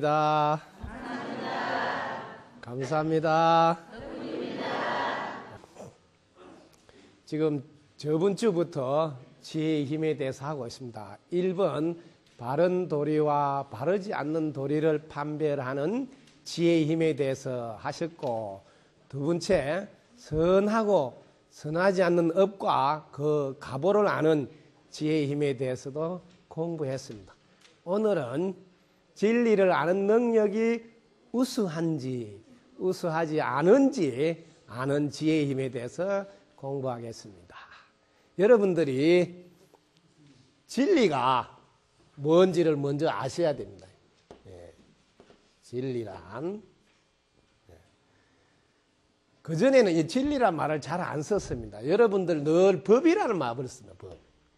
감사합니다. 감사합니다. 지금 저번 주부터 지혜의 힘에 대해서 하고 있습니다. 1번 바른 도리와 바르지 않는 도리를 판별하는 지혜의 힘에 대해서 하셨고, 두 번째 선하고 선하지 않는 업과 그 가보를 아는 지혜의 힘에 대해서도 공부했습니다. 오늘은 진리를 아는 능력이 우수한지 우수하지 않은지 아는 지혜의 힘에 대해서 공부하겠습니다. 여러분들이 진리가 뭔지를 먼저 아셔야 됩니다. 진리란, 그전에는 이 진리란 말을 잘 안 썼습니다. 여러분들 늘 법이라는 말을 씁니다.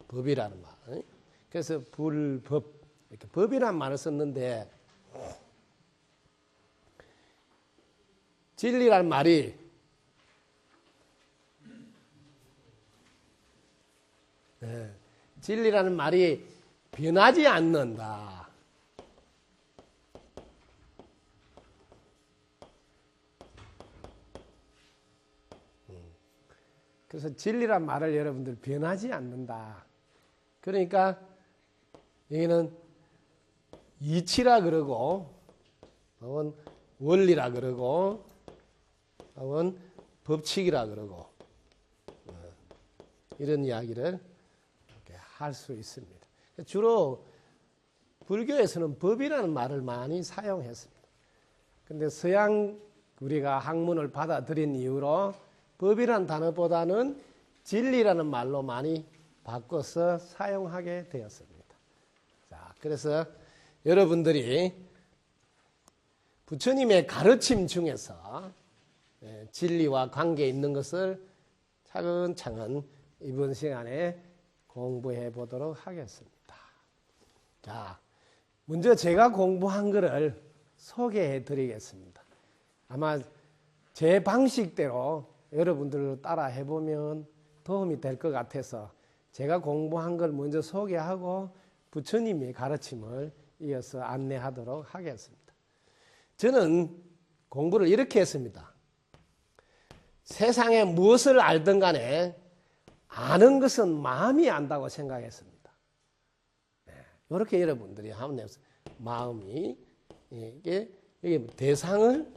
법이라는 말. 그래서 불법, 이렇게 법이라는 말을 썼는데, 진리란 말이 진리라는 말이 변하지 않는다. 그래서 진리란 말을 여러분들 변하지 않는다. 그러니까 여기는 이치라 그러고, 혹은 원리라 그러고, 혹은 법칙이라 그러고, 이런 이야기를 할 수 있습니다. 주로 불교에서는 법이라는 말을 많이 사용했습니다. 근데 서양 우리가 학문을 받아들인 이후로 법이라는 단어보다는 진리라는 말로 많이 바꿔서 사용하게 되었습니다. 자, 그래서 여러분들이 부처님의 가르침 중에서 진리와 관계 있는 것을 차근차근 이번 시간에 공부해 보도록 하겠습니다. 자, 먼저 제가 공부한 것을 소개해 드리겠습니다. 아마 제 방식대로 여러분들로 따라 해보면 도움이 될 것 같아서 제가 공부한 걸 먼저 소개하고 부처님의 가르침을 이어서 안내하도록 하겠습니다. 저는 공부를 이렇게 했습니다. 세상에 무엇을 알든 간에 아는 것은 마음이 안다고 생각했습니다. 이렇게 여러분들이 하면 마음이 이게 대상을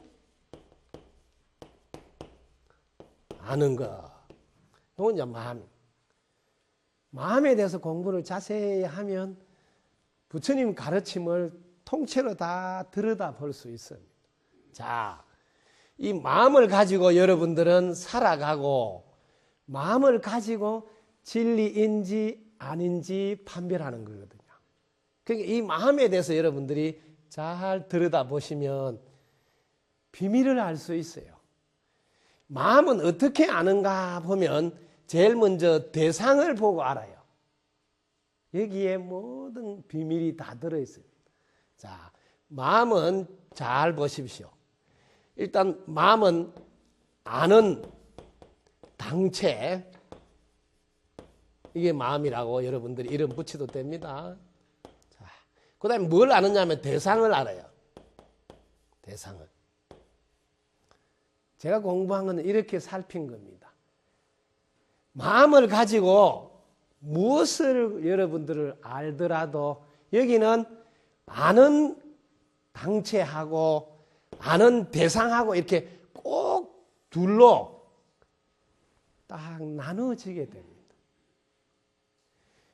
아는 것. 이건 이제 마음에 대해서 공부를 자세히 하면 부처님 가르침을 통째로 다 들여다 볼 수 있습니다. 자, 이 마음을 가지고 여러분들은 살아가고, 마음을 가지고 진리인지 아닌지 판별하는 거거든요. 그러니까 이 마음에 대해서 여러분들이 잘 들여다보시면 비밀을 알 수 있어요. 마음은 어떻게 아는가 보면 제일 먼저 대상을 보고 알아요. 여기에 모든 비밀이 다 들어있어요. 자, 마음은 잘 보십시오. 일단 마음은 아는 당체, 이게 마음이라고 여러분들이 이름 붙여도 됩니다. 자, 그 다음에 뭘 아느냐 하면 대상을 알아요. 대상을. 제가 공부한 건 이렇게 살핀 겁니다. 마음을 가지고 무엇을 여러분들을 알더라도 여기는 아는 당체하고 아는 대상하고 이렇게 꼭 둘로 딱 나눠지게 됩니다.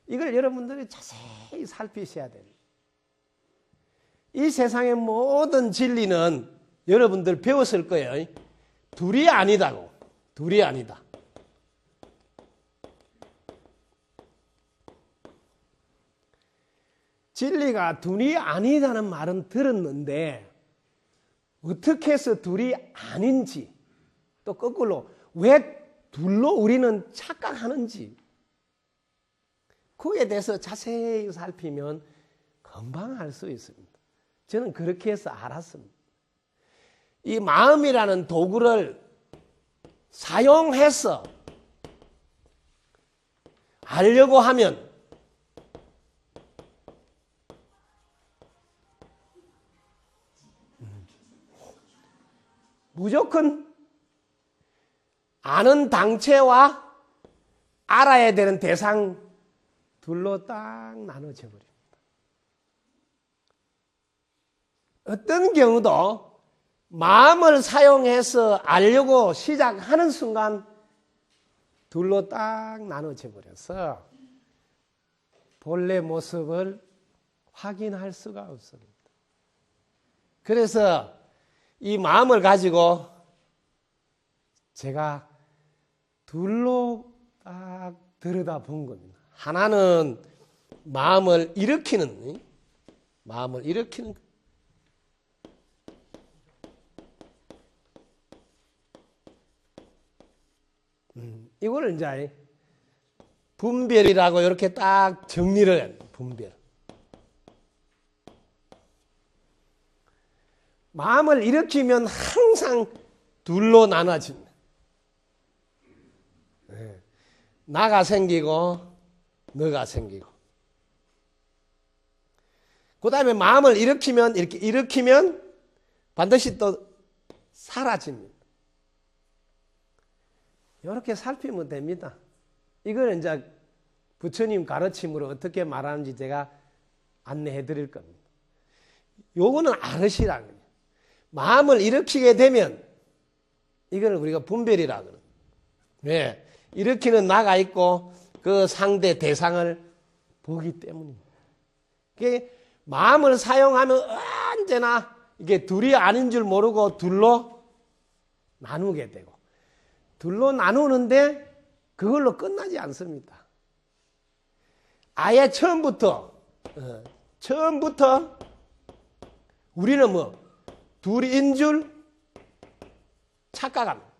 이걸 여러분들이 자세히 살피셔야 됩니다. 이 세상의 모든 진리는 여러분들 배웠을 거예요. 둘이 아니다고. 둘이 아니다. 진리가 둘이 아니다는 말은 들었는데 어떻게 해서 둘이 아닌지, 또 거꾸로 왜 둘로 우리는 착각하는지, 그에 대해서 자세히 살피면 금방 알 수 있습니다. 저는 그렇게 해서 알았습니다. 이 마음이라는 도구를 사용해서 알려고 하면, 무조건 아는 당체와 알아야 되는 대상 둘로 딱 나눠져 버립니다. 어떤 경우도 마음을 사용해서 알려고 시작하는 순간 둘로 딱 나눠져 버려서 본래 모습을 확인할 수가 없습니다. 그래서 이 마음을 가지고 제가 둘로 딱 들여다본 겁니다. 하나는 마음을 일으키는 이거를 이제 분별이라고 이렇게 딱 정리를 해요. 분별. 마음을 일으키면 항상 둘로 나눠집니다. 나가 생기고 너가 생기고. 그 다음에 마음을 이렇게 일으키면 반드시 또 사라집니다. 이렇게 살피면 됩니다. 이걸 이제 부처님 가르침으로 어떻게 말하는지 제가 안내해 드릴 겁니다. 요거는 알으시라는 거예요. 마음을 일으키게 되면 이걸 우리가 분별이라고 그래요. 왜? 일으키는 나가 있고 그 상대 대상을 보기 때문입니다. 마음을 사용하면 언제나 이게 둘이 아닌 줄 모르고 둘로 나누게 되고 둘로 나누는데 그걸로 끝나지 않습니다. 아예 처음부터 우리는 뭐 둘인 줄 착각합니다.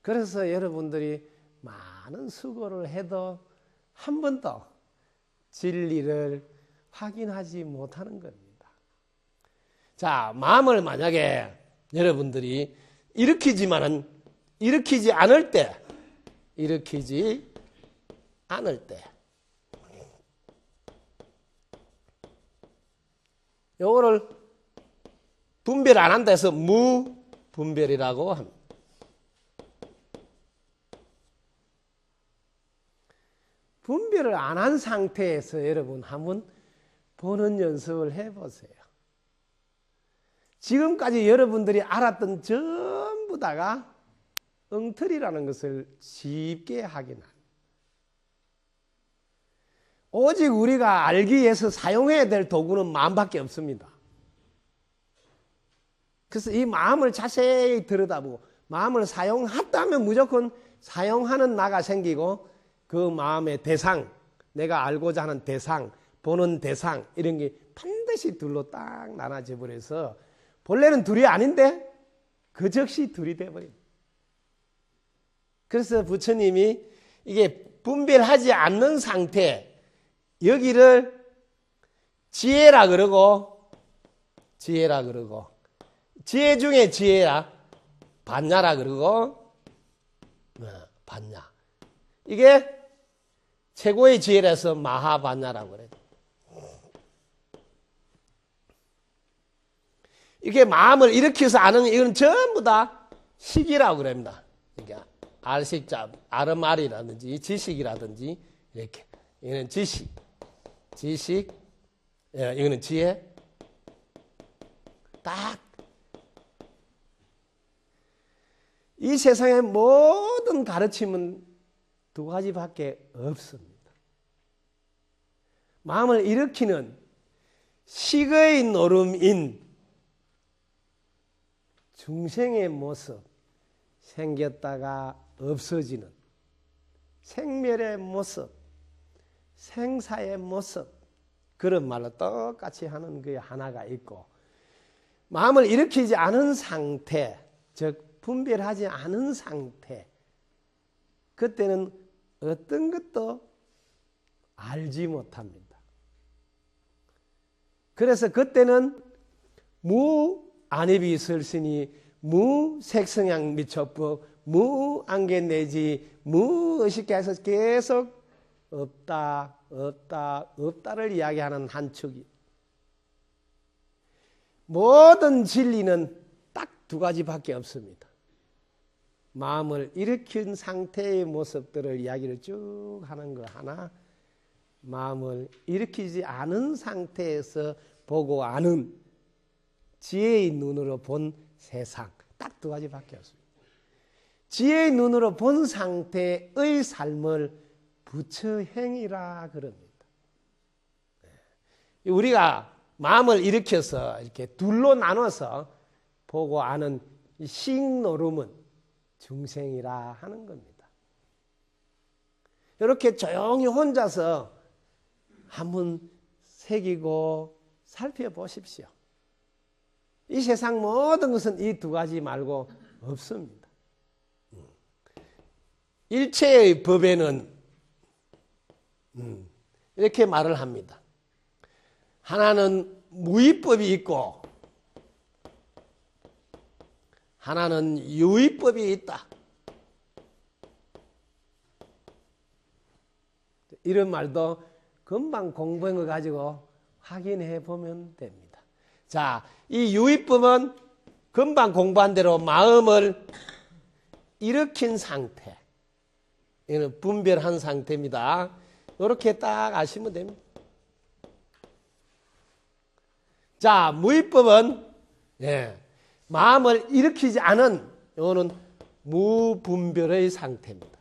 그래서 여러분들이 많은 수고를 해도 한 번도 진리를 확인하지 못하는 겁니다. 자, 마음을 만약에 여러분들이 일으키지 않을 때 요거를 분별 안 한다 해서 무분별이라고 합니다. 분별을 안 한 상태에서 여러분 한번 보는 연습을 해보세요. 지금까지 여러분들이 알았던 전부 다가 엉터리라는 것을 쉽게 확인합니다. 오직 우리가 알기 위해서 사용해야 될 도구는 마음밖에 없습니다. 그래서 이 마음을 자세히 들여다보고 마음을 사용했다면 무조건 사용하는 나가 생기고 그 마음의 대상, 내가 알고자 하는 대상, 보는 대상 이런 게 반드시 둘로 딱 나눠져 버려서 본래는 둘이 아닌데 그 즉시 둘이 돼버립니다. 그래서 부처님이 이게 분별하지 않는 상태 여기를 지혜라 그러고 지혜 중에 지혜라 반야라 그러고 반야 이게 최고의 지혜라서 마하반야라고 그래요. 이게 마음을 일으켜서 아는 이건 전부 다 식이라고 그럽니다. 그러니까 알식자, 아름알이라든지 지식이라든지 이렇게 이거는 지식, 이거는 지혜. 딱 이 세상의 모든 가르침은 두 가지밖에 없습니다. 마음을 일으키는 식의 노름인 중생의 모습, 생겼다가 없어지는 생멸의 모습, 생사의 모습 그런 말로 똑같이 하는 그 하나가 있고 마음을 일으키지 않은 상태, 즉 분별하지 않은 상태 그때는 어떤 것도 알지 못합니다. 그래서 그때는 무안입이 설시니 무색성향 미촉법 무안견내지 무의식해서 계속 없다를 이야기하는 한 축이 모든 진리는 딱 두 가지밖에 없습니다. 마음을 일으킨 상태의 모습들을 이야기를 쭉 하는 거 하나, 마음을 일으키지 않은 상태에서 보고 아는 지혜의 눈으로 본 세상, 딱 두 가지밖에 없습니다. 지혜의 눈으로 본 상태의 삶을 부처행위라 그럽니다. 우리가 마음을 일으켜서 이렇게 둘로 나눠서 보고 아는 싱노름은 중생이라 하는 겁니다. 이렇게 조용히 혼자서 한번 새기고 살펴보십시오. 이 세상 모든 것은 이 두 가지 말고 없습니다. 일체의 법에는 이렇게 말을 합니다. 하나는 무위법이 있고 하나는 유위법이 있다. 이런 말도 금방 공부한 거 가지고 확인해 보면 됩니다. 자, 이 유위법은 금방 공부한 대로 마음을 일으킨 상태, 이는 분별한 상태입니다. 이렇게 딱 아시면 됩니다. 자, 무위법은 마음을 일으키지 않은, 이거는 무분별의 상태입니다.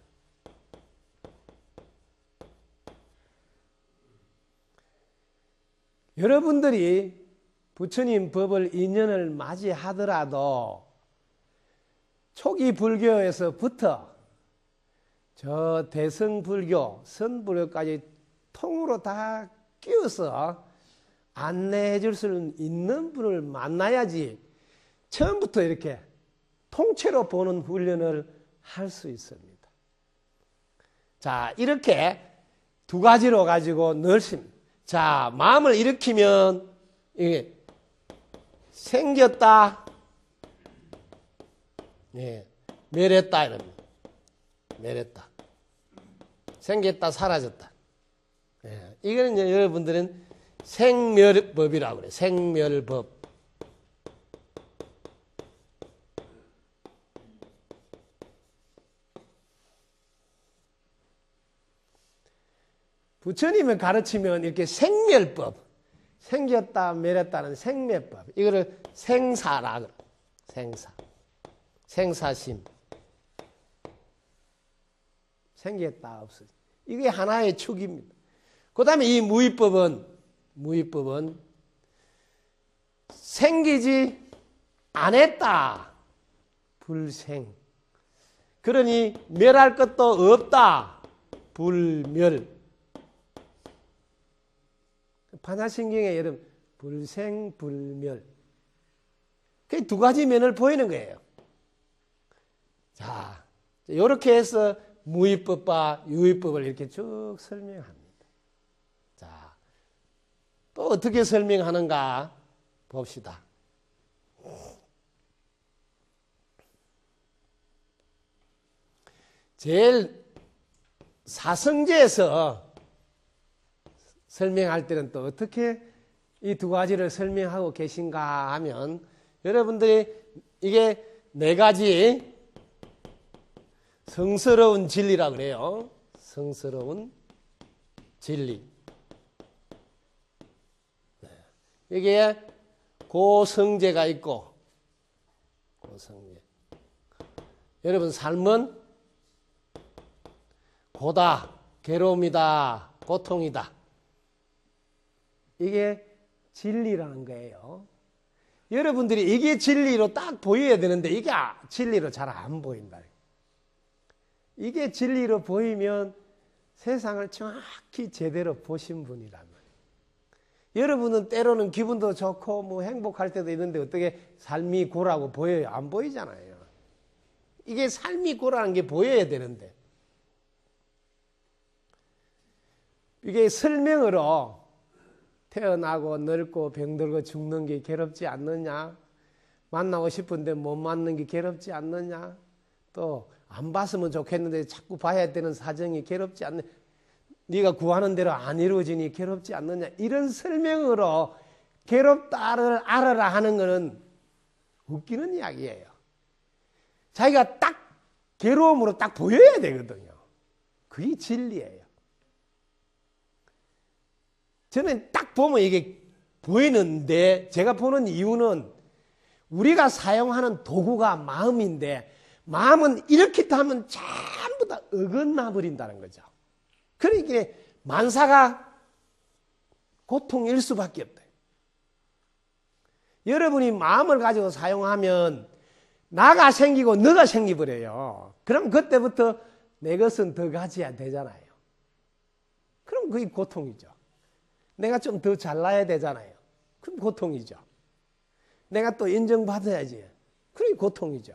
여러분들이 부처님 법을 인연을 맞이하더라도 초기 불교에서부터 저 대승불교, 선불교까지 통으로 다 끼워서 안내해 줄 수 있는 분을 만나야지 처음부터 이렇게 통째로 보는 훈련을 할 수 있습니다. 자, 이렇게 두 가지로 가지고 넣습니다. 자, 마음을 일으키면 이게 생겼다, 멸했다 이럽니다. 멸했다, 생겼다, 사라졌다. 이거는 이제 여러분들은 생멸법이라고 그래요. 생멸법. 부처님을 가르치면 이렇게 생멸법, 생겼다 멸했다는 생멸법, 이거를 생사라 그래요. 생사, 생사심, 생겼다 없어지. 이게 하나의 축입니다. 그 다음에 이 무위법은 생기지 않았다, 불생. 그러니 멸할 것도 없다, 불멸. 반야신경에 여러분 불생 불멸, 그 두 가지 면을 보이는 거예요. 자, 이렇게 해서 무위법과 유위법을 이렇게 쭉 설명합니다. 자, 또 어떻게 설명하는가 봅시다. 제일 사성제에서 설명할 때는 또 어떻게 이 두 가지를 설명하고 계신가 하면, 여러분들이 이게 네 가지 성스러운 진리라 그래요. 성스러운 진리. 이게 고성제가 있고, 고성제. 여러분 삶은 고다, 괴로움이다, 고통이다. 이게 진리라는 거예요. 여러분들이 이게 진리로 딱 보여야 되는데 이게 진리로 잘 안 보인다. 이게 진리로 보이면 세상을 정확히 제대로 보신 분이란 말이에요. 여러분은 때로는 기분도 좋고 뭐 행복할 때도 있는데 어떻게 삶이 고라고 보여요? 안 보이잖아요. 이게 삶이 고라는 게 보여야 되는데, 이게 설명으로 태어나고 늙고 병들고 죽는 게 괴롭지 않느냐, 만나고 싶은데 못 만나는 게 괴롭지 않느냐, 또 안 봤으면 좋겠는데 자꾸 봐야 되는 사정이 괴롭지 않느냐, 네가 구하는 대로 안 이루어지니 괴롭지 않느냐, 이런 설명으로 괴롭다를 알아라 하는 것은 웃기는 이야기예요. 자기가 딱 괴로움으로 딱 보여야 되거든요. 그게 진리예요. 저는 딱 보면 이게 보이는데, 제가 보는 이유는 우리가 사용하는 도구가 마음인데, 마음은 이렇게 하면 전부 다 어긋나 버린다는 거죠. 그러니까 만사가 고통일 수밖에 없다. 여러분이 마음을 가지고 사용하면 나가 생기고 너가 생기버려요. 그럼 그때부터 내 것은 더 가져야 되잖아요. 그럼 그게 고통이죠. 내가 좀 더 잘나야 되잖아요. 그럼 고통이죠. 내가 또 인정받아야지. 그게 고통이죠.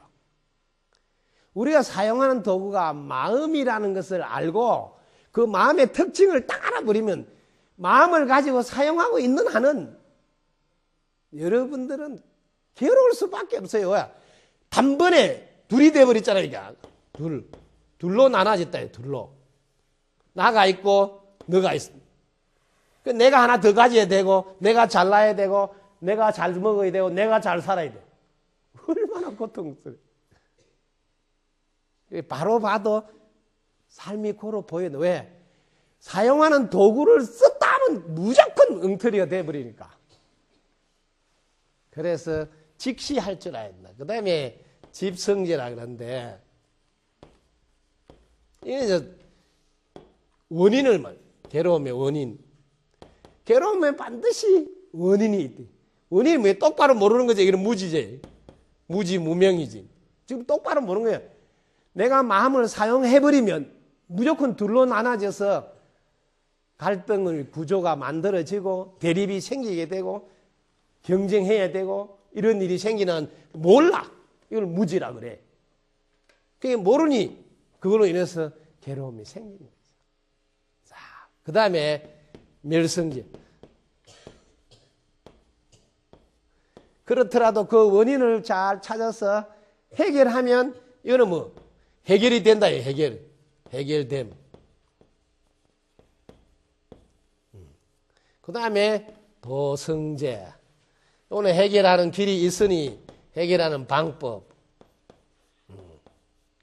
우리가 사용하는 도구가 마음이라는 것을 알고 그 마음의 특징을 딱 알아버리면 마음을 가지고 사용하고 있는 한은 여러분들은 괴로울 수밖에 없어요. 단번에 둘이 돼버렸잖아요. 둘로 나눠졌다. 둘로. 나가 있고 너가 있어. 내가 하나 더 가져야 되고, 내가 잘나야 되고, 내가 잘 먹어야 되고, 내가 잘 살아야 돼. 얼마나 고통스러워. 바로 봐도 삶이 고로 보여요. 왜? 사용하는 도구를 썼다 하면 무조건 엉터리가 돼버리니까. 그래서 직시할 줄 알아야 된다. 그 다음에 집성제라 그러는데, 이게 원인을 말, 괴로움의 원인. 괴로움에 반드시 원인이 있대. 원인이 왜 똑바로 모르는 거지? 이건 무지지. 무지무명이지. 지금 똑바로 모르는 거야. 내가 마음을 사용해버리면 무조건 둘로 나눠져서 갈등의 구조가 만들어지고 대립이 생기게 되고 경쟁해야 되고 이런 일이 생기는 몰라. 이걸 무지라 그래. 그게 모르니 그걸로 인해서 괴로움이 생기는 거죠. 자, 그 다음에 멸성제. 그렇더라도 그 원인을 잘 찾아서 해결하면 이거는 뭐 해결이 된다. 해결됨. 그 다음에 도성제. 오늘 해결하는 길이 있으니 해결하는 방법.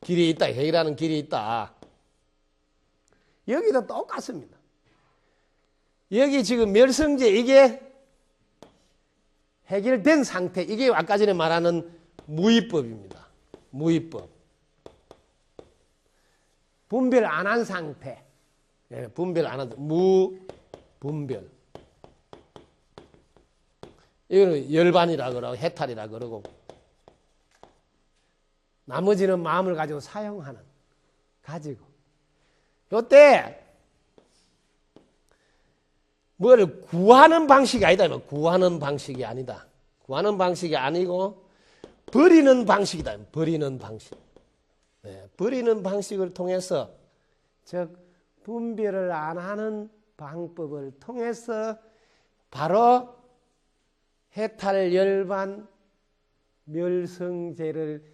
길이 있다. 해결하는 길이 있다. 여기도 똑같습니다. 여기 지금 멸성제 이게 해결된 상태. 이게 아까 전에 말하는 무위법입니다. 무위법. 분별 안 한 상태. 분별 안 한 무분별. 이거는 열반이라 그러고 해탈이라 그러고 나머지는 마음을 가지고 사용하는 가지고 요때 뭘 구하는 방식이 아니다. 구하는 방식이 아니다. 구하는 방식이 아니고 버리는 방식이다. 버리는 방식. 버리는 방식을 통해서 즉 분별을 안 하는 방법을 통해서 바로 해탈 열반 멸성제를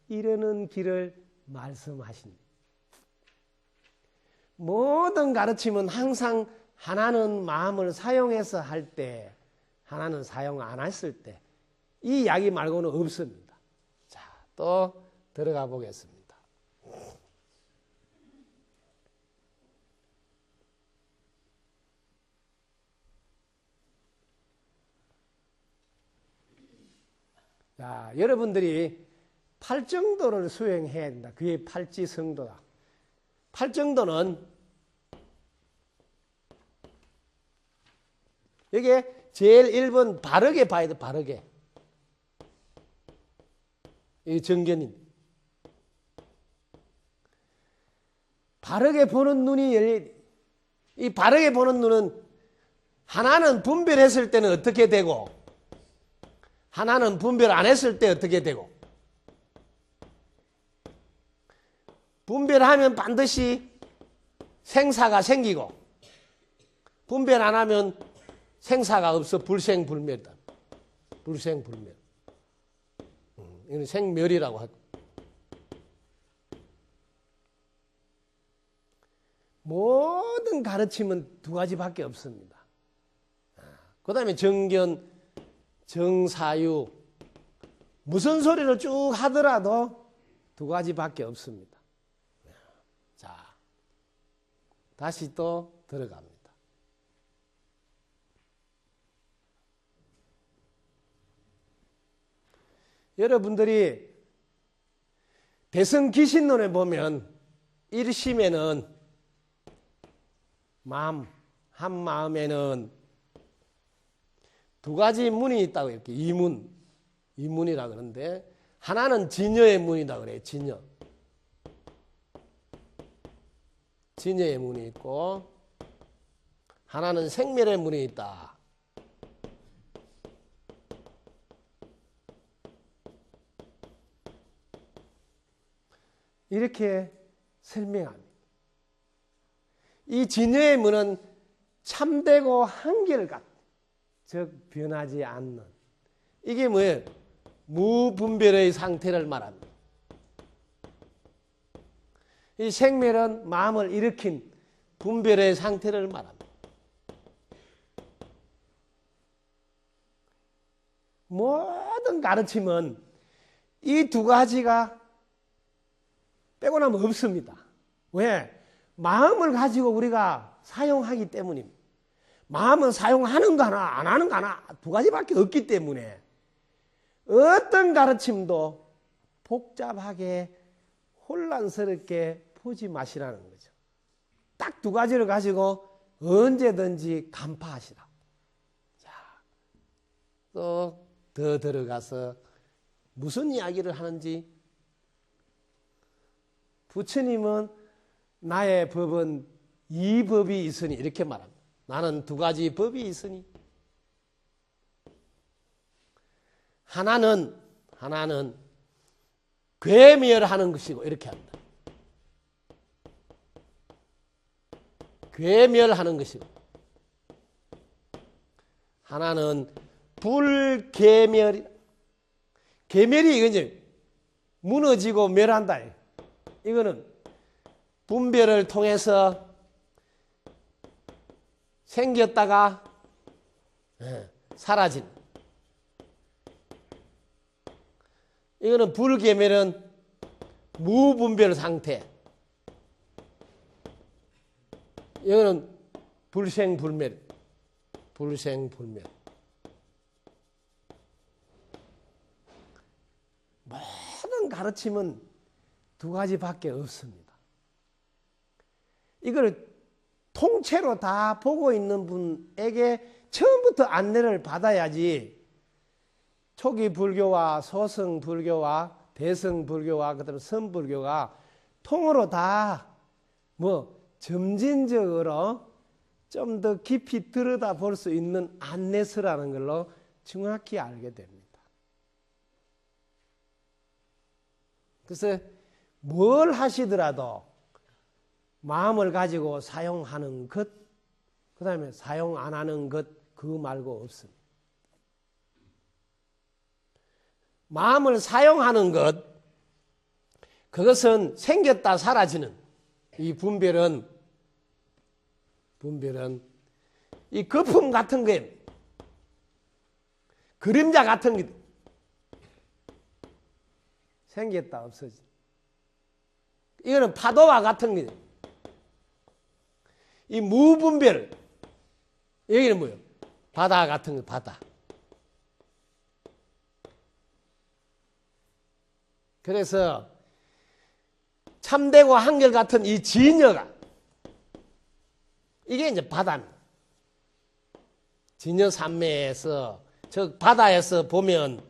이루는 길을 말씀하십니다. 모든 가르침은 항상 하나는 마음을 사용해서 할 때, 하나는 사용 안 했을 때, 이 이야기 말고는 없습니다. 자, 또 들어가 보겠습니다. 자, 여러분들이 팔정도를 수행해야 된다. 그게 팔지성도다. 팔정도는 이게 제일 1번 바르게 봐야 돼. 바르게. 이게 정견인. 바르게 보는 눈이 열려. 이 바르게 보는 눈은 하나는 분별했을 때는 어떻게 되고 하나는 분별 안 했을 때 어떻게 되고 분별하면 반드시 생사가 생기고 분별 안 하면 생사가 없어. 불생불멸이다. 불생불멸. 이건 생멸이라고 하고. 모든 가르침은 두 가지밖에 없습니다. 그 다음에 정견, 정사유 무슨 소리를 쭉 하더라도 두 가지밖에 없습니다. 자, 다시 또 들어갑니다. 여러분들이 대승기신론에 보면 1심에는 마음, 한 마음에는 두 가지 문이 있다고 이렇게 이문이라 그러는데 하나는 진여의 문이다 그래요. 진여의 문이 있고 하나는 생멸의 문이 있다. 이렇게 설명합니다. 이 진여의 문은 참되고 한결같, 즉 변하지 않는, 이게 뭐예요? 무분별의 상태를 말합니다. 이 생멸은 마음을 일으킨 분별의 상태를 말합니다. 모든 가르침은 이 두 가지가 빼고 나면 없습니다. 왜? 마음을 가지고 우리가 사용하기 때문입니다. 마음은 사용하는 거 하나 안 하는 거 하나 두 가지밖에 없기 때문에 어떤 가르침도 복잡하게 혼란스럽게 보지 마시라는 거죠. 딱 두 가지를 가지고 언제든지 간파하시라. 자, 또 더 들어가서 무슨 이야기를 하는지, 부처님은 나의 법은 이 법이 있으니 이렇게 말합니다. 나는 두 가지 법이 있으니 하나는 괴멸하는 것이고 이렇게 합니다. 괴멸하는 것이고 하나는 불괴멸이, 괴멸이 이거지 무너지고 멸한다. 이거는 분별을 통해서 생겼다가 사라진. 이거는 불괴멸은 무분별 상태. 이거는 불생불멸. 불생불멸. 모든 가르침은 두 가지밖에 없습니다. 이걸 통째로 다 보고 있는 분에게 처음부터 안내를 받아야지 초기 불교와 소승 불교와 대승 불교와 그다음에 선불교가 통으로 다 점진적으로 좀 더 깊이 들여다볼 수 있는 안내서라는 걸로 정확히 알게 됩니다. 그래서 뭘 하시더라도 마음을 가지고 사용하는 것, 그 다음에 사용 안 하는 것, 그거 말고 없습니다. 마음을 사용하는 것, 그것은 생겼다 사라지는 이 분별은 이 거품 같은 거예요. 그림자 같은 게 생겼다 없어지. 이거는 파도와 같은 거예요. 이 무분별, 여기는 뭐예요? 바다 같은 거, 바다. 그래서 참되고 한결같은 이 진여가, 이게 이제 바다입니다. 진여 산매에서, 즉 바다에서 보면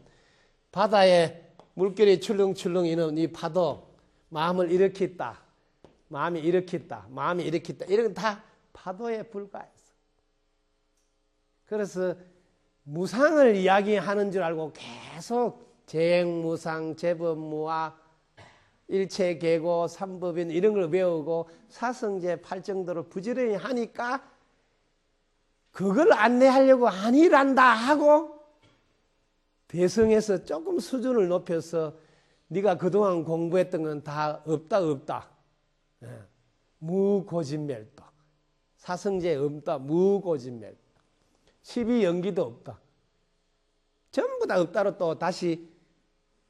바다에 물결이 출렁출렁 이는 이 파도, 마음을 일으켰다, 마음이 일으켰다, 마음이 일으켰다, 이런 건 다 파도에 불과해서. 그래서 무상을 이야기하는 줄 알고 계속 재행무상, 재법무와 일체계고, 삼법인 이런 걸 배우고 사성제, 팔정도를 부지런히 하니까 그걸 안내하려고 아니란다 하고 대성에서 조금 수준을 높여서 네가 그동안 공부했던 건 다 없다. 무고진멸도. 사성제 없다. 무고진멸. 12연기도 없다. 전부 다 없다로 또 다시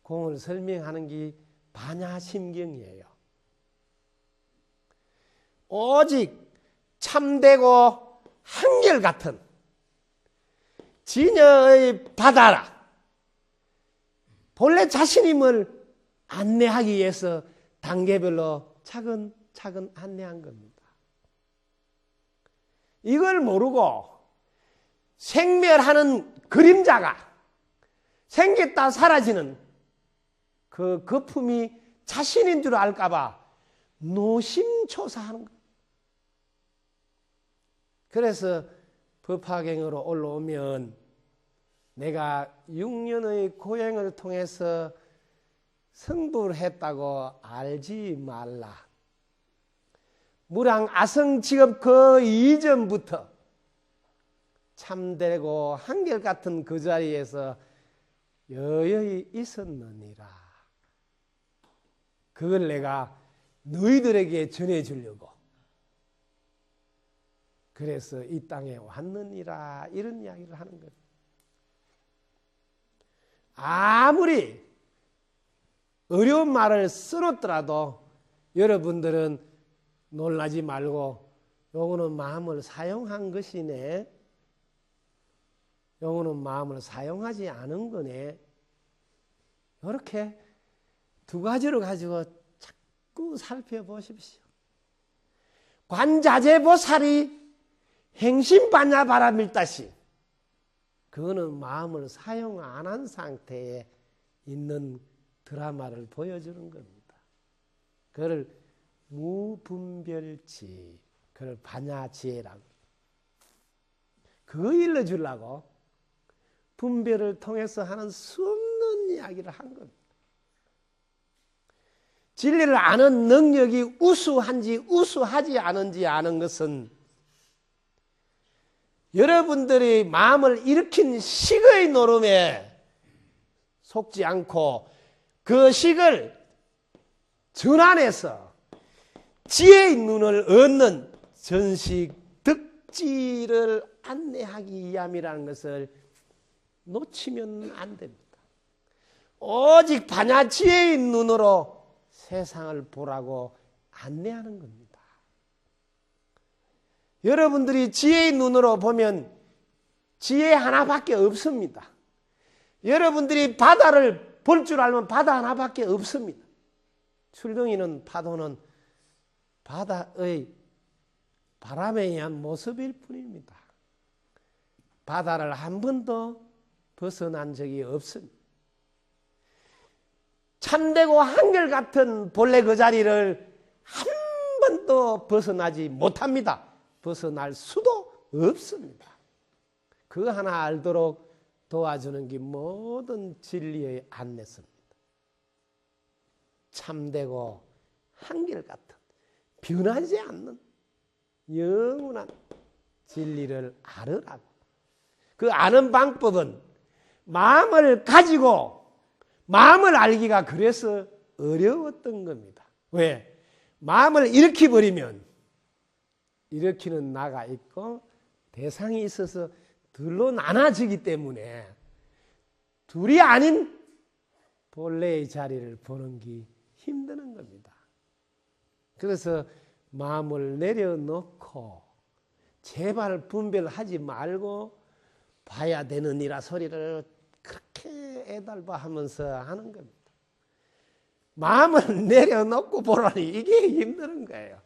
공을 설명하는 게 반야심경이에요. 오직 참되고 한결같은 진여의 바다라. 본래 자신임을 안내하기 위해서 단계별로 차근차근 안내한 겁니다. 이걸 모르고 생멸하는 그림자가 생겼다 사라지는 그 거품이 자신인 줄 알까봐 노심초사하는 거예요. 그래서 법화경으로 올라오면 내가 6년의 고행을 통해서 성불을 했다고 알지 말라. 무량 아성직업 그 이전부터 참되고 한결같은 그 자리에서 여여히 있었느니라. 그걸 내가 너희들에게 전해주려고 그래서 이 땅에 왔느니라, 이런 이야기를 하는 거예요. 아무리 어려운 말을 쓰렀더라도 여러분들은 놀라지 말고 요거는 마음을 사용한 것이네, 요거는 마음을 사용하지 않은 거네, 이렇게 두 가지를 가지고 자꾸 살펴보십시오. 관자재보살이 행심반야 바라밀다시, 그거는 마음을 사용 안 한 상태에 있는 드라마를 보여주는 겁니다. 그걸 무분별지, 그걸 반야지혜라고. 그거 일러주려고 분별을 통해서 하는 수없는 이야기를 한 겁니다. 진리를 아는 능력이 우수한지 우수하지 않은지 아는 것은 여러분들이 마음을 일으킨 식의 노름에 속지 않고 그 식을 전환해서 지혜의 눈을 얻는 전식 득지를 안내하기 위함이라는 것을 놓치면 안 됩니다. 오직 반야 지혜의 눈으로 세상을 보라고 안내하는 겁니다. 여러분들이 지혜의 눈으로 보면 지혜 하나밖에 없습니다. 여러분들이 바다를 볼 줄 알면 바다 하나밖에 없습니다. 출렁이는 파도는 바다의 바람에 의한 모습일 뿐입니다. 바다를 한 번도 벗어난 적이 없습니다. 참되고 한결같은 본래 그 자리를 한 번도 벗어나지 못합니다. 벗어날 수도 없습니다. 그거 하나 알도록 도와주는 게 모든 진리의 안내서입니다. 참되고 한결같은 변하지 않는 영원한 진리를 알으라고. 그 아는 방법은 마음을 가지고 마음을 알기가 그래서 어려웠던 겁니다. 왜? 마음을 일으켜버리면 일으키는 나가 있고 대상이 있어서 둘로 나눠지기 때문에 둘이 아닌 본래의 자리를 보는 게 힘드는 겁니다. 그래서 마음을 내려놓고 제발 분별하지 말고 봐야 되느니라 소리를 그렇게 애달바 하면서 하는 겁니다. 마음을 내려놓고 보라니 이게 힘든 거예요.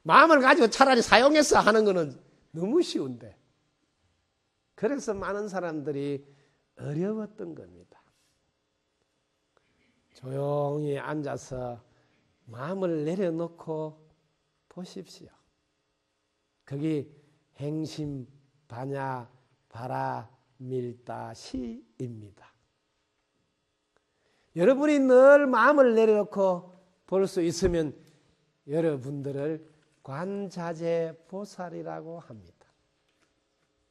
마음을 가지고 차라리 사용해서 하는 거는 너무 쉬운데. 그래서 많은 사람들이 어려웠던 겁니다. 조용히 앉아서 마음을 내려놓고 보십시오. 거기 행심, 반야, 바라, 밀다, 시입니다. 여러분이 늘 마음을 내려놓고 볼 수 있으면 여러분들을 관자재 보살이라고 합니다.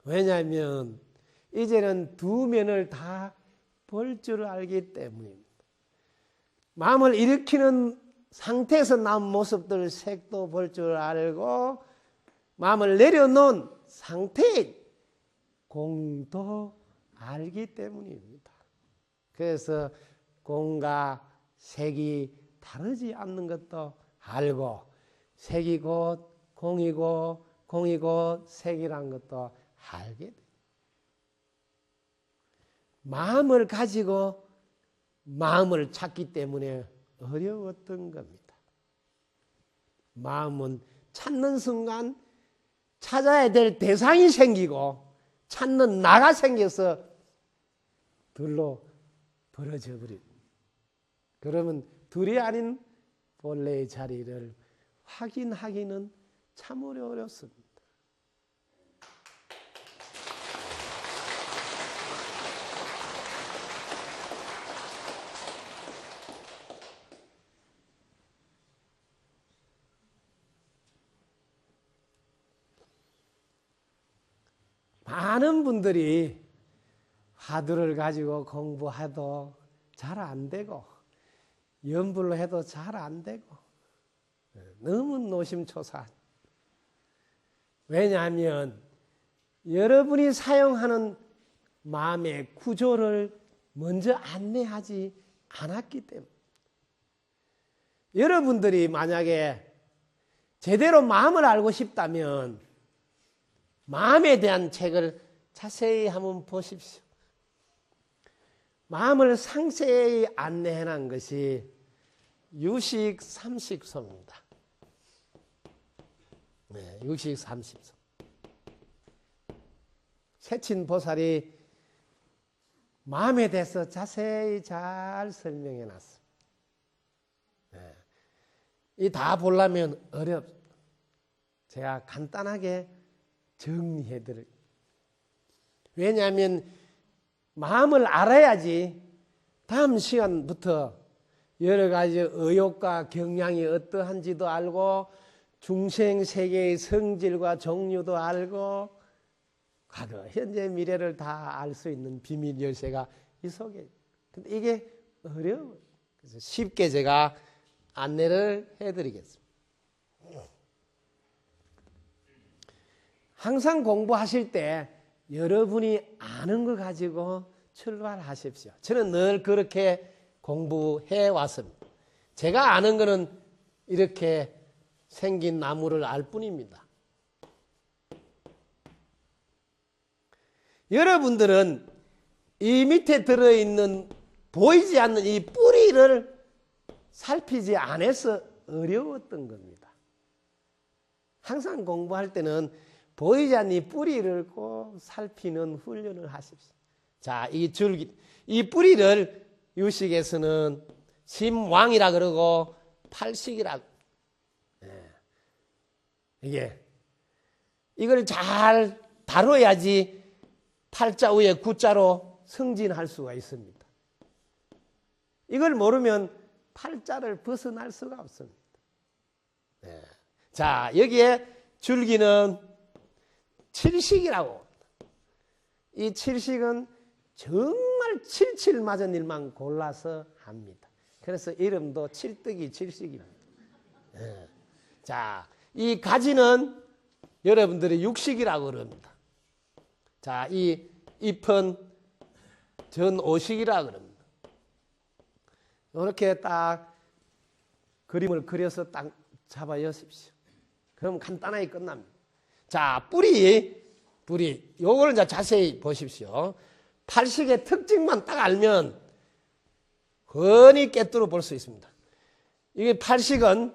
왜냐하면 이제는 두 면을 다 볼 줄 알기 때문입니다. 마음을 일으키는 상태에서 나온 모습들 색도 볼 줄 알고 마음을 내려놓은 상태의 공도 알기 때문입니다. 그래서 공과 색이 다르지 않는 것도 알고 색이 곧 공이고 공이 곧 색이란 것도 알게 돼요. 마음을 가지고 마음을 찾기 때문에 어려웠던 겁니다. 마음은 찾는 순간 찾아야 될 대상이 생기고 찾는 나가 생겨서 둘로 벌어져 버립니다. 그러면 둘이 아닌 본래의 자리를 확인하기는 참으로 어렵습니다. 많은 분들이 화두를 가지고 공부해도 잘 안 되고 연불로 해도 잘 안 되고 너무 노심초사. 왜냐하면 여러분이 사용하는 마음의 구조를 먼저 안내하지 않았기 때문에. 여러분들이 만약에 제대로 마음을 알고 싶다면 마음에 대한 책을 자세히 한번 보십시오. 마음을 상세히 안내해 놓은 것이 유식 삼식소입니다. 네, 유식 삼식소. 세친 보살이 마음에 대해서 자세히 잘 설명해 놨습니다. 네. 이 다 보려면 어렵습니다. 제가 간단하게 정리해 드릴게요. 왜냐하면 마음을 알아야지 다음 시간부터 여러 가지 의욕과 경향이 어떠한지도 알고 중생세계의 성질과 종류도 알고 과거, 현재, 미래를 다 알 수 있는 비밀 열쇠가 이 속에. 근데 이게 어려워요. 그래서 쉽게 제가 안내를 해드리겠습니다. 항상 공부하실 때 여러분이 아는 거 가지고 출발하십시오. 저는 늘 그렇게 공부해 왔습니다. 제가 아는 거는 이렇게 생긴 나무를 알 뿐입니다. 여러분들은 이 밑에 들어있는 보이지 않는 이 뿌리를 살피지 않아서 어려웠던 겁니다. 항상 공부할 때는 보이지 않는 이 뿌리를 꼭 살피는 훈련을 하십시오. 자, 이 줄기, 이 뿌리를 유식에서는 심왕이라 그러고 팔식이라. 이걸 잘 다뤄야지 팔자 위에 구자로 승진할 수가 있습니다. 이걸 모르면 팔자를 벗어날 수가 없습니다. 자, 여기에 줄기는 칠식이라고. 이 칠식은 정말 칠칠 맞은 일만 골라서 합니다. 그래서 이름도 칠뜨기 칠식입니다. 자, 이 가지는 여러분들이 육식이라고 그럽니다. 자, 이 잎은 전오식이라고 그럽니다. 이렇게 딱 그림을 그려서 딱 잡아 여십시오. 그럼 간단하게 끝납니다. 자, 뿌리, 요거를 이제 자세히 보십시오. 팔식의 특징만 딱 알면 흔히 꿰뚫어 볼 수 있습니다. 이게 팔식은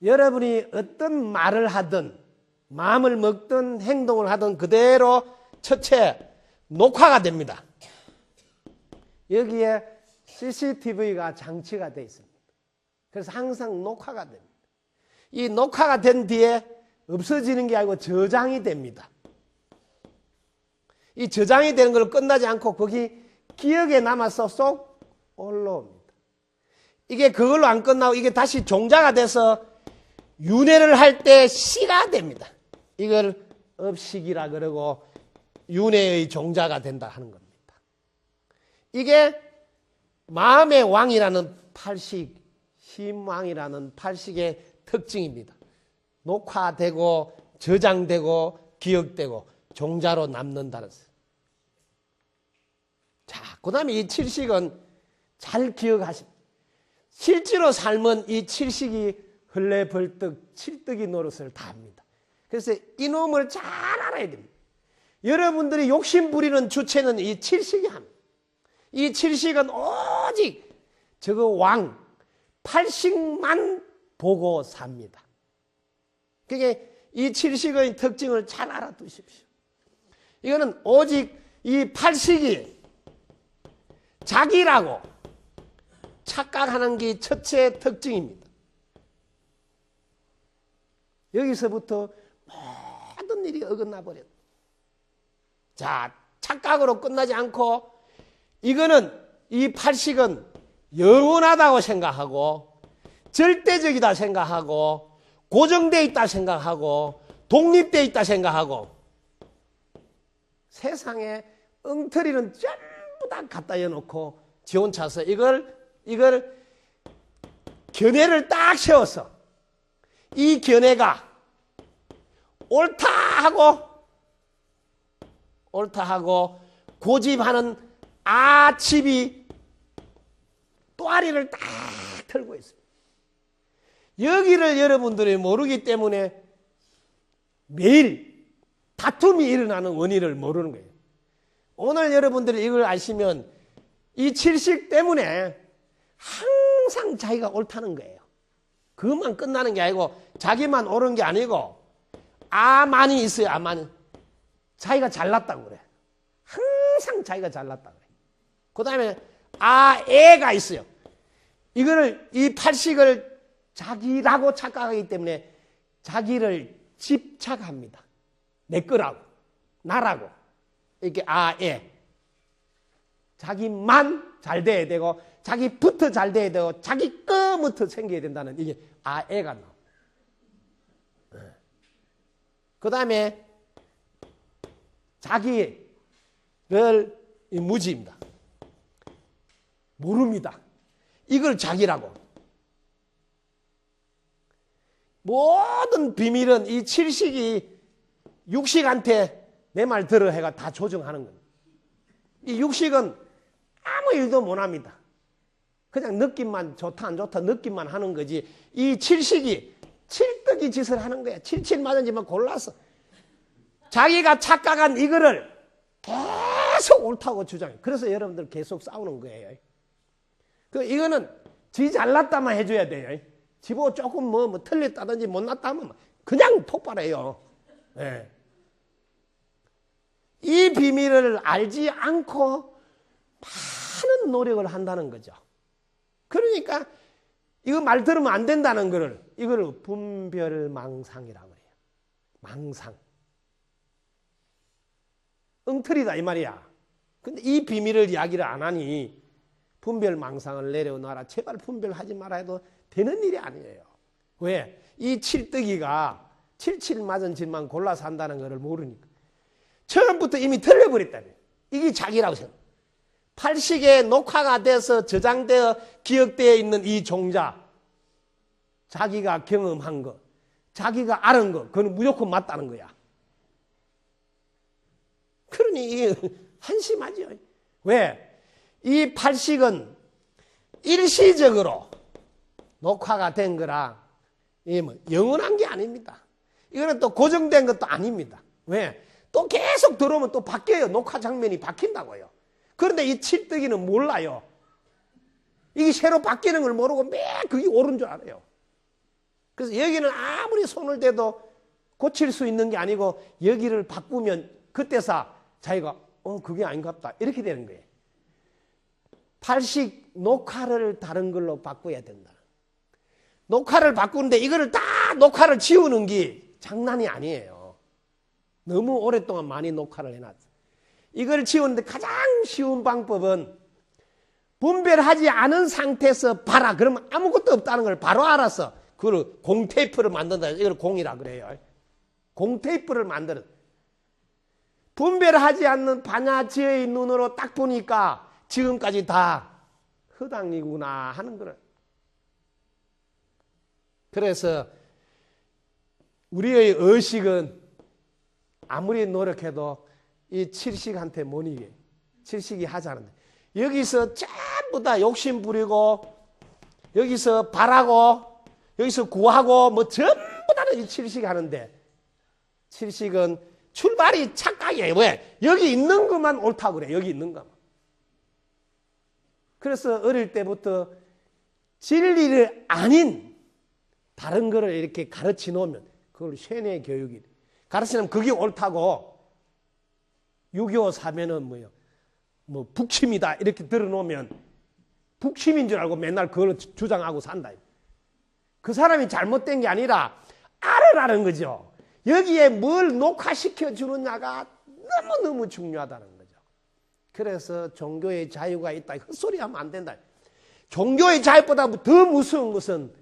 여러분이 어떤 말을 하든 마음을 먹든 행동을 하든 그대로 첫째 녹화가 됩니다. 여기에 CCTV가 장치가 되어 있습니다. 그래서 항상 녹화가 됩니다. 이 녹화가 된 뒤에 없어지는 게 아니고 저장이 됩니다. 이 저장이 되는 걸 끝나지 않고 거기 기억에 남아서 쏙 올라옵니다. 이게 그걸로 안 끝나고 이게 다시 종자가 돼서 윤회를 할 때 시가 됩니다. 이걸 업식이라 그러고 윤회의 종자가 된다 하는 겁니다. 이게 마음의 왕이라는 팔식, 심왕이라는 팔식의 특징입니다. 녹화되고 저장되고 기억되고 종자로 남는다는 것. 그 다음에 이 칠식은 잘 기억하십시오. 실제로 삶은 이 칠식이 흘레벌떡 칠떡이 노릇을 다 합니다. 그래서 이놈을 잘 알아야 됩니다. 여러분들이 욕심 부리는 주체는 이 칠식이 합니다. 이 칠식은 오직 저거 왕 팔식만 보고 삽니다. 그게 이 칠식의 특징을 잘 알아두십시오. 이거는 오직 이 팔식이 자기라고 착각하는 게 첫째 특징입니다. 여기서부터 모든 일이 어긋나 버렸다. 자, 착각으로 끝나지 않고 이거는 이 팔식은 영원하다고 생각하고 절대적이다 생각하고 고정되어 있다 생각하고 독립되어 있다 생각하고 세상에 엉터리는 전부 다 갖다 해놓고 지 혼자서 이걸 견해를 딱 세워서 이 견해가 옳다 하고 고집하는 아집이 또아리를 딱 털고 있습니다. 여기를 여러분들이 모르기 때문에 매일 다툼이 일어나는 원인을 모르는 거예요. 오늘 여러분들이 이걸 아시면 이 칠식 때문에 항상 자기가 옳다는 거예요. 그것만 끝나는 게 아니고 자기만 옳은 게 아니고 아만이 있어요. 아만이. 자기가 잘났다고 그래. 항상 자기가 잘났다고 그래. 그 다음에 아애가 있어요. 이거를 이 팔식을 자기라고 착각하기 때문에 자기를 집착합니다. 내 거라고 나라고 이렇게 아애. 자기만 잘 돼야 되고 자기부터 잘 돼야 되고 자기 거부터 생겨야 된다는 이게 아애가 나옵니다. 그 다음에 자기를 무지입니다. 모릅니다. 이걸 자기라고. 모든 비밀은 이 칠식이 육식한테 내 말 들어 해가 다 조정하는 겁니다. 이 육식은 아무 일도 못합니다. 그냥 느낌만 좋다 안 좋다 느낌만 하는 거지. 이 칠식이 칠떡이 짓을 하는 거야. 칠칠 맞은지만 골라서 자기가 착각한 이거를 계속 옳다고 주장해. 그래서 여러분들 계속 싸우는 거예요. 이거는 지 잘났다만 해줘야 돼요. 지보 조금 뭐 틀렸다든지 못났다면 그냥 폭발해요. 네. 이 비밀을 알지 않고 많은 노력을 한다는 거죠. 그러니까 이거 말 들으면 안 된다는 거를 이거를 분별망상이라고 해요. 망상. 엉터리다 이 말이야. 근데 이 비밀을 이야기를 안 하니 분별망상을 내려놔라. 제발 분별하지 말아 해도 되는 일이 아니에요. 왜? 이 칠떡이가 칠칠 맞은 질만 골라서 한다는 것을 모르니까. 처음부터 이미 틀려버렸다며. 이게 자기라고 생각해. 팔식에 녹화가 돼서 저장되어 기억되어 있는 이 종자. 자기가 경험한 거, 자기가 아는 거, 그건 무조건 맞다는 거야. 그러니 이게 한심하죠. 왜? 이 팔식은 일시적으로 녹화가 된 거라 영원한 게 아닙니다. 이거는 또 고정된 것도 아닙니다. 왜? 또 계속 들어오면 또 바뀌어요. 녹화 장면이 바뀐다고요. 그런데 이 칠떡이는 몰라요. 이게 새로 바뀌는 걸 모르고 매 그게 옳은 줄 알아요. 그래서 여기는 아무리 손을 대도 고칠 수 있는 게 아니고 여기를 바꾸면 그때서 자기가 그게 아닌갑다 이렇게 되는 거예요. 팔식 녹화를 다른 걸로 바꿔야 된다. 녹화를 바꾸는데 이거를 다 녹화를 지우는 게 장난이 아니에요. 너무 오랫동안 많이 녹화를 해놨어. 이걸 지우는데 가장 쉬운 방법은 분별하지 않은 상태에서 봐라. 그러면 아무것도 없다는 걸 바로 알아서 그걸 공테이프를 만든다. 이걸 공이라 그래요. 공테이프를 만들어. 분별하지 않는 반야지의 눈으로 딱 보니까 지금까지 다 허당이구나 하는 거를. 그래서 우리의 의식은 아무리 노력해도 이 칠식한테 못 이겨요. 칠식이 하지 않는데. 여기서 전부 다 욕심 부리고 여기서 바라고 여기서 구하고 뭐 전부 다는 이 칠식 하는데 칠식은 출발이 착각이에요. 왜? 여기 있는 것만 옳다고 그래. 여기 있는 것만. 그래서 어릴 때부터 진리를 아닌 다른 거를 이렇게 가르치 놓으면 그걸 쇠뇌 교육이 가르치면 그게 옳다고 6.25 사면은 뭐 북침이다 이렇게 들어놓으면 북침인 줄 알고 맨날 그걸 주장하고 산다. 그 사람이 잘못된 게 아니라 알으라는 거죠. 여기에 뭘 녹화시켜 주느냐가 너무너무 중요하다는 거죠. 그래서 종교의 자유가 있다. 헛소리 하면 안 된다. 종교의 자유보다 더 무서운 것은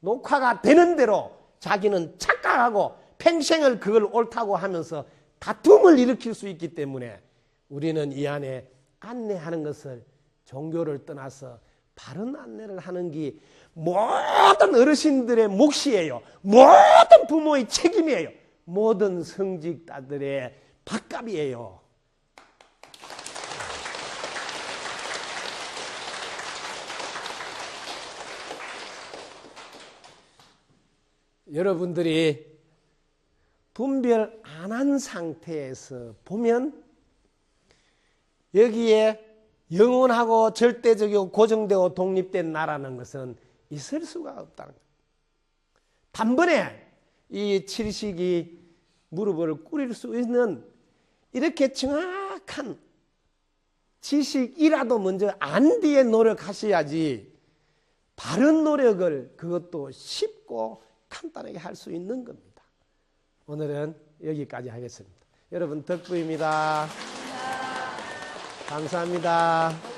녹화가 되는 대로 자기는 착각하고 평생을 그걸 옳다고 하면서 다툼을 일으킬 수 있기 때문에 우리는 이 안에 안내하는 것을 종교를 떠나서 바른 안내를 하는 게 모든 어르신들의 몫이에요. 모든 부모의 책임이에요. 모든 성직자들의 밥값이에요. 여러분들이 분별 안 한 상태에서 보면 여기에 영원하고 절대적이고 고정되고 독립된 나라는 것은 있을 수가 없다는 거예요. 단번에 이 칠식이 무릎을 꿇을 수 있는 이렇게 정확한 지식이라도 먼저 안 뒤에 노력하셔야지 바른 노력을 그것도 쉽고 간단하게 할 수 있는 겁니다. 오늘은 여기까지 하겠습니다. 여러분 덕부입니다. 감사합니다.